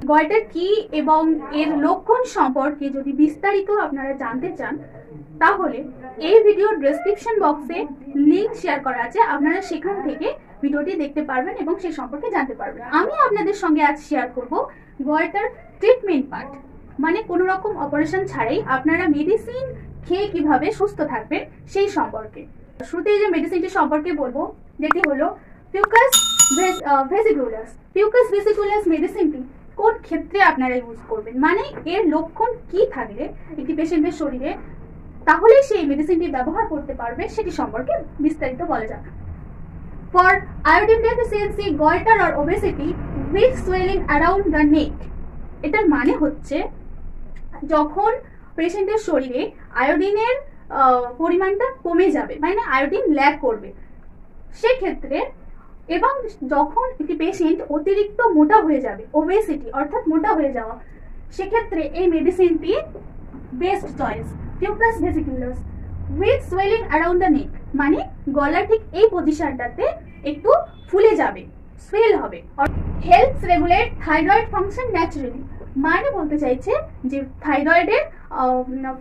Goitre কি এবং এর লক্ষণ সম্পর্কে যদি বিস্তারিত আপনারা জানতে চান তাহলে এই ভিডিওর ডেসক্রিপশন বক্সে লিংক শেয়ার করা আছে, আপনারা সেখান থেকে ভিডিওটি দেখতে পারবেন এবং সেই সম্পর্কে জানতে পারবেন। আমি আপনাদের সঙ্গে আজ শেয়ার করব গয়টার ট্রিটমেন্ট পার্ট, মানে কোনো রকম অপারেশন ছাড়াই আপনারা মেডিসিন খেয়ে কিভাবে সুস্থ থাকবেন সেই সম্পর্কে। শুরুতেই যে মেডিসিনটি সম্পর্কে বলবো যেটি হলো পিউকাস ভেসিকুলাস। পিউকাস ভেসিকুলাস মেডিসিনটি কোন ক্ষেত্রে আপনারা ইউজ করবেন, মানে এর লক্ষণ কি থাকলে একটি পেশেন্টের শরীরে তাহলে সেই মেডিসিনটি ব্যবহার করতে পারবে সেটি সম্পর্কে বিস্তারিত বলা যাক। For iodine deficiency, goitre or obesity with swelling around the নেক। এটার মানে হচ্ছে যখন পেশেন্টের শরীরে আয়োডিনের পরিমাণটা কমে যাবে, মানে আয়োডিন ল্যাক করবে সেক্ষেত্রে, এবং যখন একটি পেশেন্ট অতিরিক্ত মোটা হয়ে যাবে, ওবেসিটি অর্থাৎ মোটা হয়ে যাওয়া, সেক্ষেত্রে এই মেডিসিনটি best choice. Fucus vesiculosus with swelling around the neck, মানে গলা ঠিক এই পজিশনটাতে একটু ফুলে যাবে, সোয়েল হবে। Helps regulate thyroid function naturally, মানে বলতে চাইছে যে থাইরয়েডের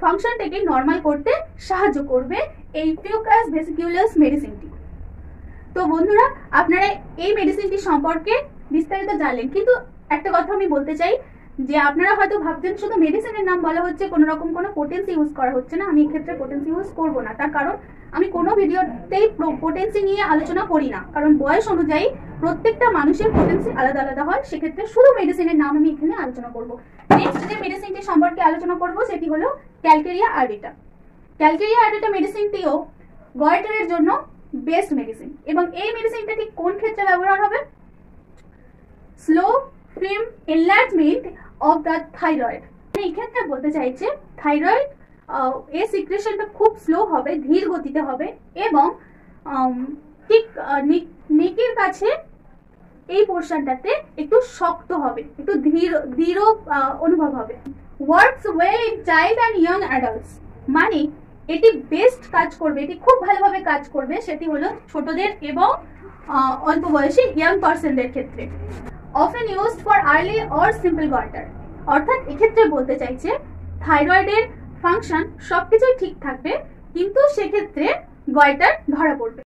ফাংশনটাকে নর্মাল করতে সাহায্য করবে এই পিউকাস ভেসিকুলাস মেডিসিনটি। তো বন্ধুরা, আপনারা এই মেডিসিনটি সম্পর্কে বিস্তারিত জানলেন, কিন্তু একটা কথা আমি বলতে চাই যে আপনারা হয়তো ভাবছেন শুধু মেডিসিনের নাম বলা হচ্ছে, কোনো রকম কোনো পোটেন্সি ইউজ করা হচ্ছে না। আমি এক্ষেত্রে পোটেন্সি ইউজ করব না, তার কারণ আমি কোনো ভিডিওতেই পোটেন্সি নিয়ে আলোচনা করি না, কারণ বয়স অনুযায়ী প্রত্যেকটা মানুষের পোটেন্সি আলাদা আলাদা হয়। সেক্ষেত্রে শুধু মেডিসিনের নাম আমি এখানে আলোচনা করব। নেক্সট যে মেডিসিনটি সম্পর্কে আলোচনা করব সেটি হলো ক্যালকেরিয়া আরবিটা। ক্যালকেরিয়া আরবিটা মেডিসিনটিও গয়টারের জন্য বেস্ট মেডিসিন, এবং এই মেডিসিনটা ঠিক কোন ক্ষেত্রে ব্যবহার হবে? Slow film enlargement of the thyroid. এই ক্ষেত্রে বলতে চাইছে থাইরয়েড এর সিক্রেশনটা খুব স্লো হবে, ধীর গতিতে হবে, এবং ঠিক নেকের কাছে এই পোর্শনটাতে একটু শক্ত হবে, একটু দৃঢ় অনুভব হবে। Works well in child and young adults, মানে এটি বেস্ট কাজ করবে, এটি খুব ভালোভাবে কাজ করবে, সেটি হলো ছোটদের এবং অল্প বয়সী ইয়াং পার্সনদের ক্ষেত্রে। Often used for early or simple goitre, অর্থাৎ এক্ষেত্রে বলতে চাইছে থাইরয়েডের ফাংশন সবকিছুই ঠিক থাকবে, কিন্তু সেক্ষেত্রে গয়টার ধরা পড়বে।